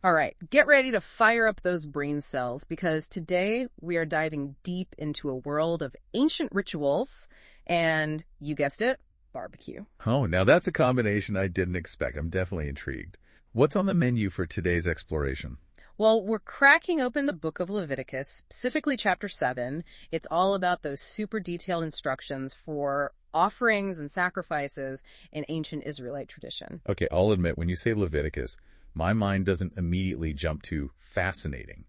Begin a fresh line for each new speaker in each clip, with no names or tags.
All right, get ready to fire up those brain cells because today we are diving deep into a world of ancient rituals and, you guessed it, barbecue.
Oh, now that's a combination I didn't expect. I'm definitely intrigued. What's on the menu for today's exploration?
Well, we're cracking open the book of Leviticus, specifically chapter 7. It's all about those super detailed instructions for offerings and sacrifices in ancient Israelite tradition.
Okay, I'll admit, when you say Leviticus, my mind doesn't immediately jump to fascinating.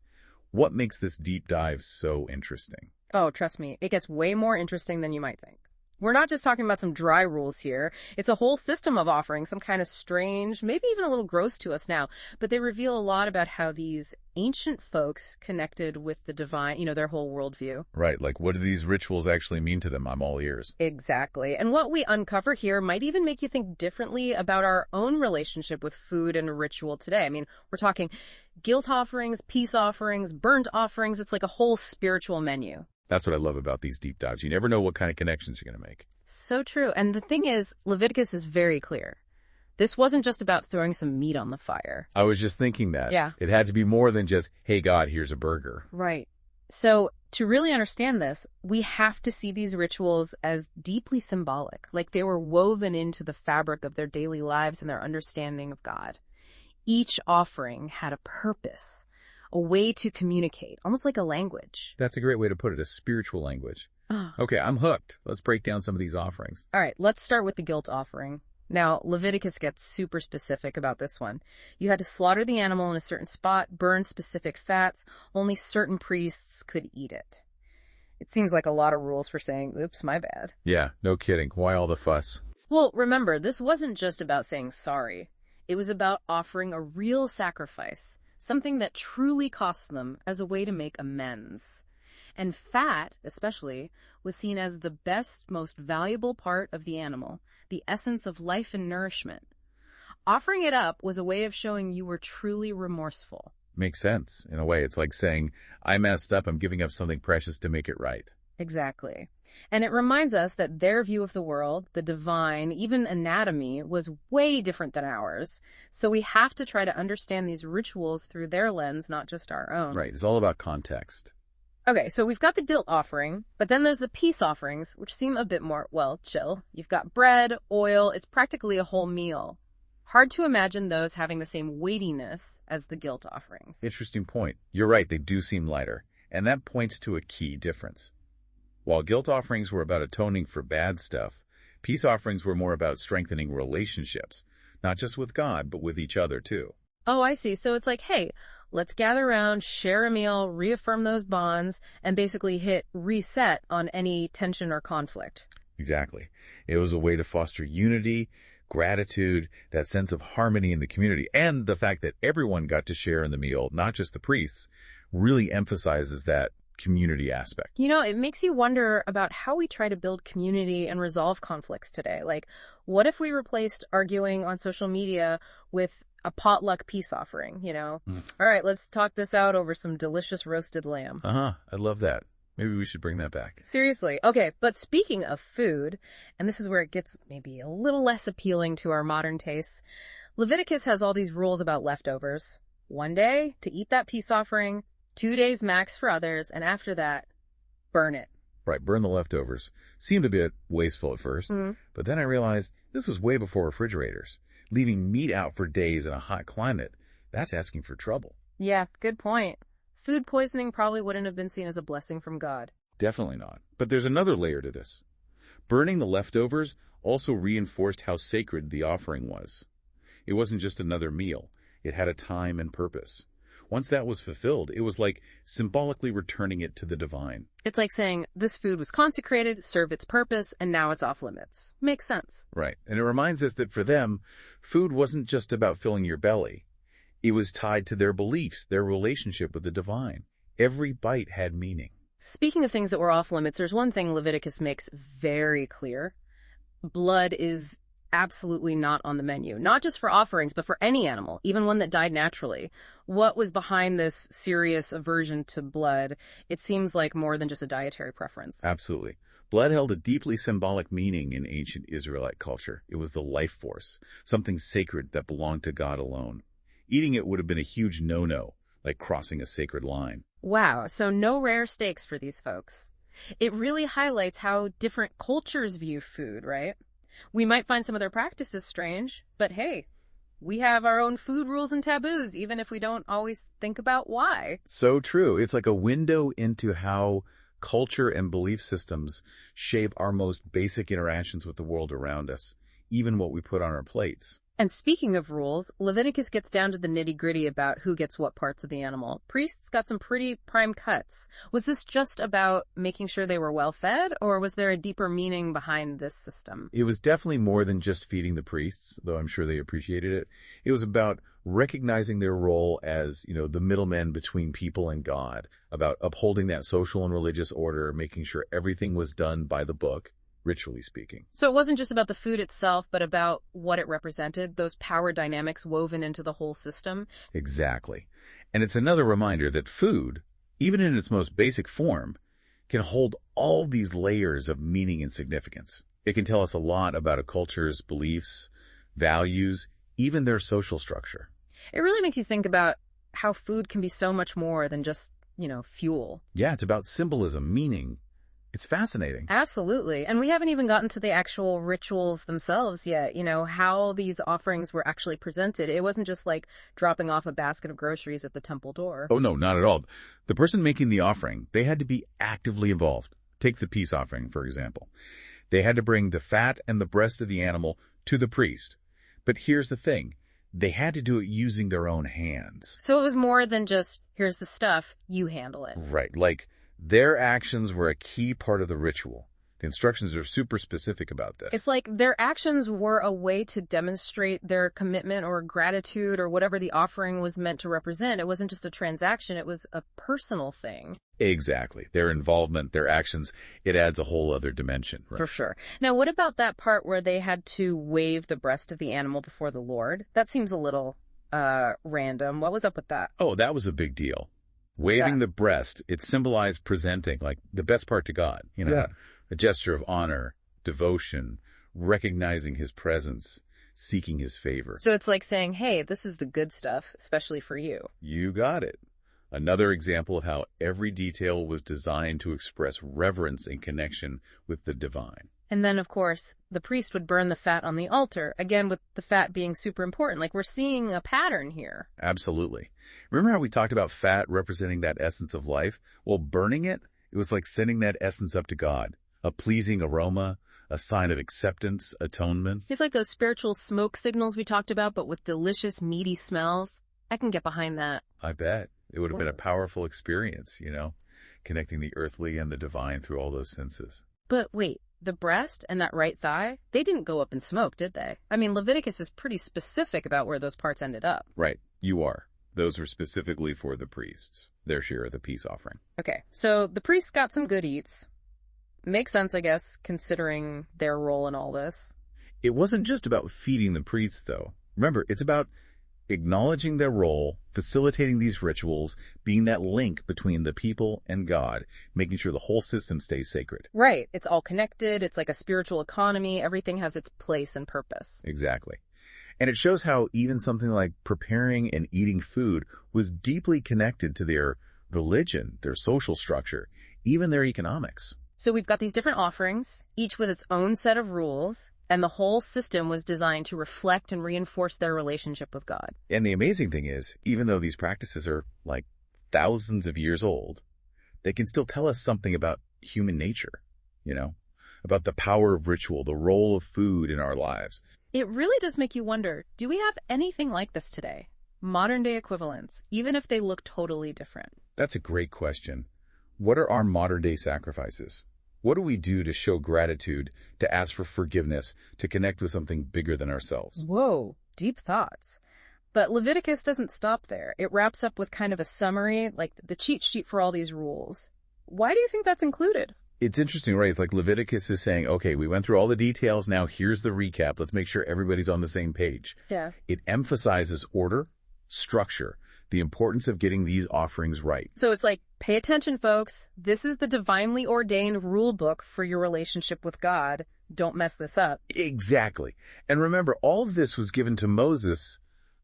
What makes this deep dive so interesting?
Oh, trust me, it gets way more interesting than you might think. We're not just talking about some dry rules here. It's a whole system of offerings, some kind of strange, maybe even a little gross to us now, but they reveal a lot about how these ancient folks connected with the divine, their whole worldview.
Right, like what do these rituals actually mean to them? I'm all ears.
Exactly. And what we uncover here might even make you think differently about our own relationship with food and ritual today. I mean, we're talking guilt offerings, peace offerings, burnt offerings. It's like a whole spiritual menu.
That's what I love about these deep dives. You never know what kind of connections you're going to make.
So true. And the thing is, Leviticus is very clear. This wasn't just about throwing some meat on the fire.
I was just thinking that.
Yeah.
It had to be more than just, hey, God, here's a burger.
Right. So to really understand this, we have to see these rituals as deeply symbolic, like they were woven into the fabric of their daily lives and their understanding of God. Each offering had a purpose, a way to communicate, almost like a language.
That's a great way to put it, a spiritual language. Okay, I'm hooked. Let's break down some of these offerings.
All right, let's start with the guilt offering. Now, Leviticus gets super specific about this one. You had to slaughter the animal in a certain spot, burn specific fats. Only certain priests could eat it. It seems like a lot of rules for saying, oops, my bad.
Yeah, no kidding. Why all the fuss?
Well, remember, this wasn't just about saying sorry. It was about offering a real sacrifice, something that truly cost them as a way to make amends. And fat, especially, was seen as the best, most valuable part of the animal, the essence of life and nourishment. Offering it up was a way of showing you were truly remorseful.
Makes sense. In a way, it's like saying, I messed up, I'm giving up something precious to make it right.
Exactly. And it reminds us that their view of the world, the divine, even anatomy, was way different than ours. So we have to try to understand these rituals through their lens, not just our own.
Right. It's all about context.
Okay, so we've got the guilt offering, but then there's the peace offerings, which seem a bit more, chill. You've got bread, oil, it's practically a whole meal. Hard to imagine those having the same weightiness as the guilt offerings.
Interesting point. You're right, they do seem lighter. And that points to a key difference. While guilt offerings were about atoning for bad stuff, peace offerings were more about strengthening relationships, not just with God, but with each other too.
Oh, I see. So it's like, hey, let's gather around, share a meal, reaffirm those bonds, and basically hit reset on any tension or conflict.
Exactly. It was a way to foster unity, gratitude, that sense of harmony in the community, and the fact that everyone got to share in the meal, not just the priests, really emphasizes that community aspect.
It makes you wonder about how we try to build community and resolve conflicts today. Like, what if we replaced arguing on social media with a potluck peace offering, All right, let's talk this out over some delicious roasted lamb.
I love that. Maybe we should bring that back.
Seriously. Okay, but speaking of food, and this is where it gets maybe a little less appealing to our modern tastes, Leviticus has all these rules about leftovers. 1 day to eat that peace offering, 2 days max for others, and after that, burn it.
Right, burn the leftovers. Seemed a bit wasteful at first, but then I realized this was way before refrigerators. Leaving meat out for days in a hot climate, that's asking for trouble.
Yeah, good point. Food poisoning probably wouldn't have been seen as a blessing from God.
Definitely not. But there's another layer to this. Burning the leftovers also reinforced how sacred the offering was. It wasn't just another meal. It had a time and purpose. Once that was fulfilled, it was like symbolically returning it to the divine.
It's like saying, this food was consecrated, served its purpose, and now it's off limits. Makes sense.
Right. And it reminds us that for them, food wasn't just about filling your belly. It was tied to their beliefs, their relationship with the divine. Every bite had meaning.
Speaking of things that were off limits, there's one thing Leviticus makes very clear. Blood is absolutely not on the menu, not just for offerings, but for any animal, even one that died naturally. What was behind this serious aversion to blood? It seems like more than just a dietary preference.
Absolutely. Blood held a deeply symbolic meaning in ancient Israelite culture. It was the life force, something sacred that belonged to God alone. Eating it would have been a huge no-no, like crossing a sacred line.
Wow, so no rare steaks for these folks. It really highlights how different cultures view food, right? We might find some of their practices strange, but hey, we have our own food rules and taboos, even if we don't always think about why.
So true. It's like a window into how culture and belief systems shape our most basic interactions with the world around us, even what we put on our plates.
And speaking of rules, Leviticus gets down to the nitty-gritty about who gets what parts of the animal. Priests got some pretty prime cuts. Was this just about making sure they were well-fed, or was there a deeper meaning behind this system?
It was definitely more than just feeding the priests, though I'm sure they appreciated it. It was about recognizing their role as, the middlemen between people and God, about upholding that social and religious order, making sure everything was done by the book, ritually speaking.
So it wasn't just about the food itself, but about what it represented, those power dynamics woven into the whole system.
Exactly. And it's another reminder that food, even in its most basic form, can hold all these layers of meaning and significance. It can tell us a lot about a culture's beliefs, values, even their social structure.
It really makes you think about how food can be so much more than just, fuel.
Yeah, it's about symbolism, meaning. It's fascinating.
Absolutely. And we haven't even gotten to the actual rituals themselves yet, how these offerings were actually presented. It wasn't just like dropping off a basket of groceries at the temple door.
Oh, no, not at all. The person making the offering, they had to be actively involved. Take the peace offering, for example. They had to bring the fat and the breast of the animal to the priest. But here's the thing. They had to do it using their own hands.
So it was more than just, here's the stuff, you handle it.
Right, like their actions were a key part of the ritual. The instructions are super specific about this.
It's like their actions were a way to demonstrate their commitment or gratitude or whatever the offering was meant to represent. It wasn't just a transaction, it was a personal thing.
Exactly. Their involvement, their actions, it adds a whole other dimension. Right?
For sure. Now, what about that part where they had to wave the breast of the animal before the Lord? That seems a little random. What was up with that?
Oh, that was a big deal. Waving the breast, it symbolized presenting, like, the best part to God, a gesture of honor, devotion, recognizing his presence, seeking his favor.
So it's like saying, hey, this is the good stuff, especially for you.
You got it. Another example of how every detail was designed to express reverence and connection with the divine.
And then, of course, the priest would burn the fat on the altar, again with the fat being super important. Like, we're seeing a pattern here.
Absolutely. Remember how we talked about fat representing that essence of life? Well, burning it, it was like sending that essence up to God. A pleasing aroma, a sign of acceptance, atonement.
It's like those spiritual smoke signals we talked about, but with delicious, meaty smells. I can get behind that.
I bet. It would have been a powerful experience, connecting the earthly and the divine through all those senses.
But wait, the breast and that right thigh, they didn't go up in smoke, did they? I mean, Leviticus is pretty specific about where those parts ended up.
Right, you are. Those were specifically for the priests, their share of the peace offering.
Okay, so the priests got some good eats. Makes sense, I guess, considering their role in all this.
It wasn't just about feeding the priests, though. Remember, it's about acknowledging their role, facilitating these rituals, being that link between the people and God, making sure the whole system stays sacred.
Right. It's all connected. It's like a spiritual economy. Everything has its place and purpose.
Exactly. And it shows how even something like preparing and eating food was deeply connected to their religion, their social structure, even their economics.
So we've got these different offerings, each with its own set of rules, and the whole system was designed to reflect and reinforce their relationship with God.
And the amazing thing is, even though these practices are like thousands of years old, they can still tell us something about human nature, about the power of ritual, the role of food in our lives.
It really does make you wonder, do we have anything like this today? Modern day equivalents, even if they look totally different.
That's a great question. What are our modern day sacrifices? What do we do to show gratitude, to ask for forgiveness, to connect with something bigger than ourselves?
Whoa, deep thoughts. But Leviticus doesn't stop there. It wraps up with kind of a summary, like the cheat sheet for all these rules. Why do you think that's included?
It's interesting, right? It's like Leviticus is saying, okay, we went through all the details, now here's the recap. Let's make sure everybody's on the same page.
Yeah.
It emphasizes order, structure, the importance of getting these offerings right.
So it's like, pay attention, folks. This is the divinely ordained rule book for your relationship with God. Don't mess this up.
Exactly. And remember, all of this was given to Moses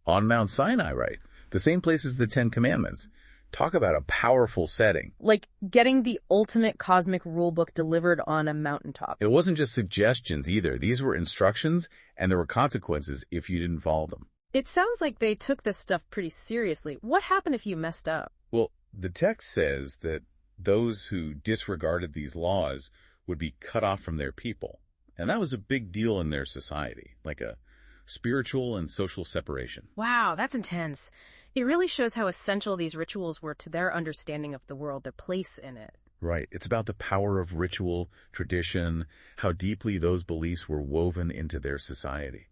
on Mount Sinai, right? The same place as the Ten Commandments. Talk about a powerful setting.
Like getting the ultimate cosmic rulebook delivered on a mountaintop.
It wasn't just suggestions either. These were instructions, and there were consequences if you didn't follow them.
It sounds like they took this stuff pretty seriously. What happened if you messed up?
Well, the text says that those who disregarded these laws would be cut off from their people. And that was a big deal in their society, like a spiritual and social separation.
Wow, that's intense. It really shows how essential these rituals were to their understanding of the world, their place in it.
Right. It's about the power of ritual, tradition, how deeply those beliefs were woven into their society.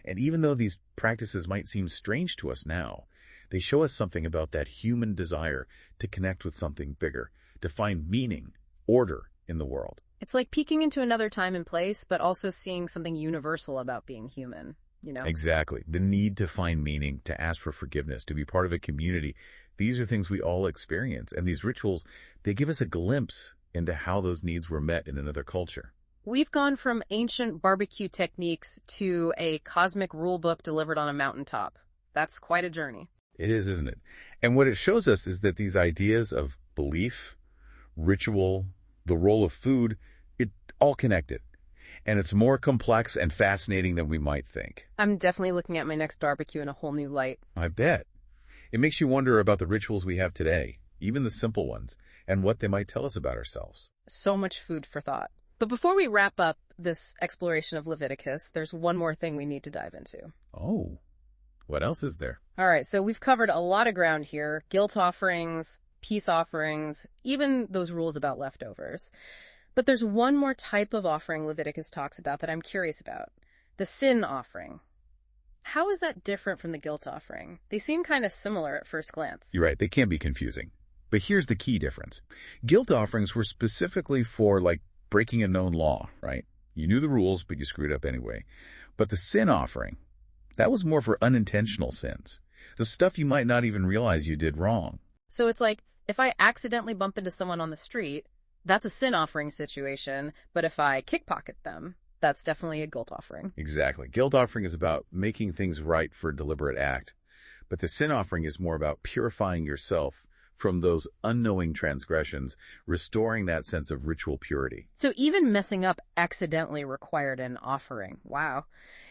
And even though these practices might seem strange to us now, they show us something about that human desire to connect with something bigger, to find meaning, order in the world.
It's like peeking into another time and place, but also seeing something universal about being human, you know?
Exactly. The need to find meaning, to ask for forgiveness, to be part of a community. These are things we all experience. And these rituals, they give us a glimpse into how those needs were met in another culture.
We've gone from ancient barbecue techniques to a cosmic rulebook delivered on a mountaintop. That's quite a journey.
It is, isn't it? And what it shows us is that these ideas of belief, ritual, the role of food, it all connected. And it's more complex and fascinating than we might think.
I'm definitely looking at my next barbecue in a whole new light.
I bet. It makes you wonder about the rituals we have today, even the simple ones, and what they might tell us about ourselves.
So much food for thought. But before we wrap up this exploration of Leviticus, there's one more thing we need to dive into.
Oh, what else is there?
All right, so we've covered a lot of ground here. Guilt offerings, peace offerings, even those rules about leftovers. But there's one more type of offering Leviticus talks about that I'm curious about. The sin offering. How is that different from the guilt offering? They seem kind of similar at first glance.
You're right, they can be confusing. But here's the key difference. Guilt offerings were specifically for, breaking a known law, right? You knew the rules, but you screwed up anyway. But the sin offering, that was more for unintentional sins. The stuff you might not even realize you did wrong.
So it's like, if I accidentally bump into someone on the street, that's a sin offering situation. But if I kickpocket them, that's definitely a guilt offering.
Exactly. Guilt offering is about making things right for a deliberate act. But the sin offering is more about purifying yourself from those unknowing transgressions, restoring that sense of ritual purity.
So even messing up accidentally required an offering. Wow.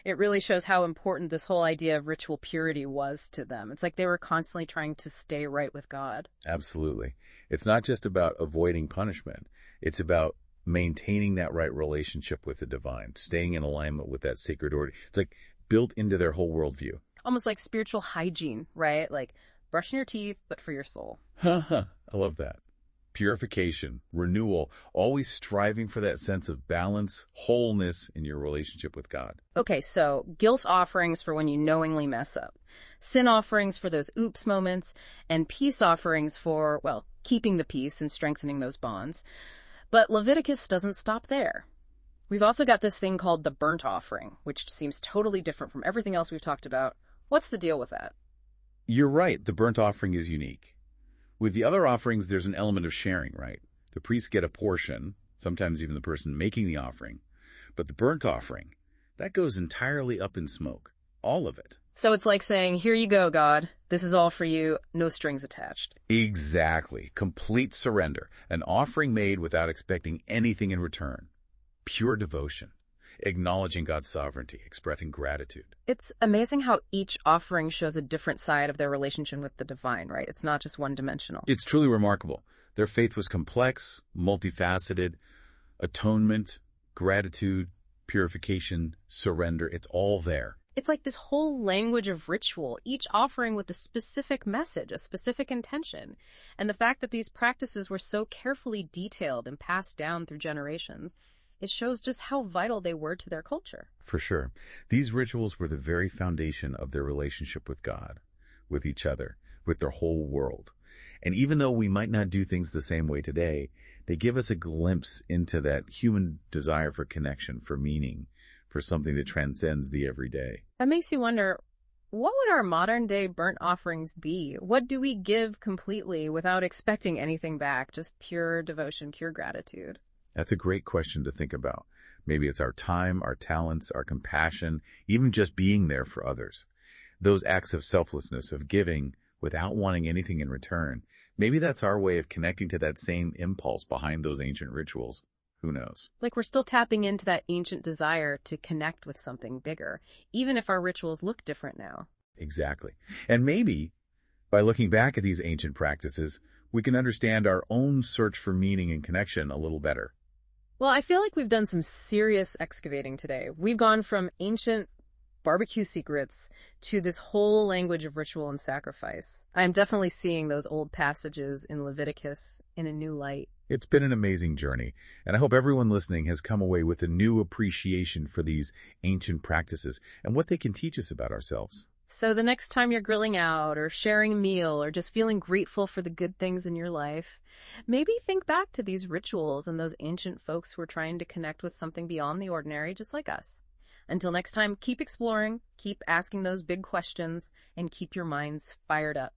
It really shows how important this whole idea of ritual purity was to them. It's like they were constantly trying to stay right with God.
Absolutely. It's not just about avoiding punishment. It's about maintaining that right relationship with the divine, staying in alignment with that sacred order. It's like built into their whole worldview.
Almost like spiritual hygiene, right? Like brushing your teeth, but for your soul.
I love that. Purification, renewal, always striving for that sense of balance, wholeness in your relationship with God.
Okay, so guilt offerings for when you knowingly mess up. Sin offerings for those oops moments. And peace offerings for, keeping the peace and strengthening those bonds. But Leviticus doesn't stop there. We've also got this thing called the burnt offering, which seems totally different from everything else we've talked about. What's the deal with that?
You're right. The burnt offering is unique. With the other offerings, there's an element of sharing, right? The priests get a portion, sometimes even the person making the offering. But the burnt offering, that goes entirely up in smoke. All of it.
So it's like saying, here you go, God. This is all for you. No strings attached.
Exactly. Complete surrender. An offering made without expecting anything in return. Pure devotion. Acknowledging God's sovereignty, expressing gratitude.
It's amazing how each offering shows a different side of their relationship with the divine, right? It's not just one-dimensional.
It's truly remarkable. Their faith was complex, multifaceted, atonement, gratitude, purification, surrender. It's all there.
It's like this whole language of ritual, each offering with a specific message, a specific intention. And the fact that these practices were so carefully detailed and passed down through generations, it shows just how vital they were to their culture.
For sure. These rituals were the very foundation of their relationship with God, with each other, with their whole world. And even though we might not do things the same way today, they give us a glimpse into that human desire for connection, for meaning, for something that transcends the everyday.
That makes you wonder, what would our modern day burnt offerings be? What do we give completely without expecting anything back? Just pure devotion, pure gratitude.
That's a great question to think about. Maybe it's our time, our talents, our compassion, even just being there for others. Those acts of selflessness, of giving, without wanting anything in return. Maybe that's our way of connecting to that same impulse behind those ancient rituals. Who knows?
Like we're still tapping into that ancient desire to connect with something bigger, even if our rituals look different now.
Exactly. And maybe by looking back at these ancient practices, we can understand our own search for meaning and connection a little better.
Well, I feel like we've done some serious excavating today. We've gone from ancient barbecue secrets to this whole language of ritual and sacrifice. I'm definitely seeing those old passages in Leviticus in a new light.
It's been an amazing journey, and I hope everyone listening has come away with a new appreciation for these ancient practices and what they can teach us about ourselves.
So the next time you're grilling out or sharing a meal or just feeling grateful for the good things in your life, maybe think back to these rituals and those ancient folks who are trying to connect with something beyond the ordinary, just like us. Until next time, keep exploring, keep asking those big questions, and keep your minds fired up.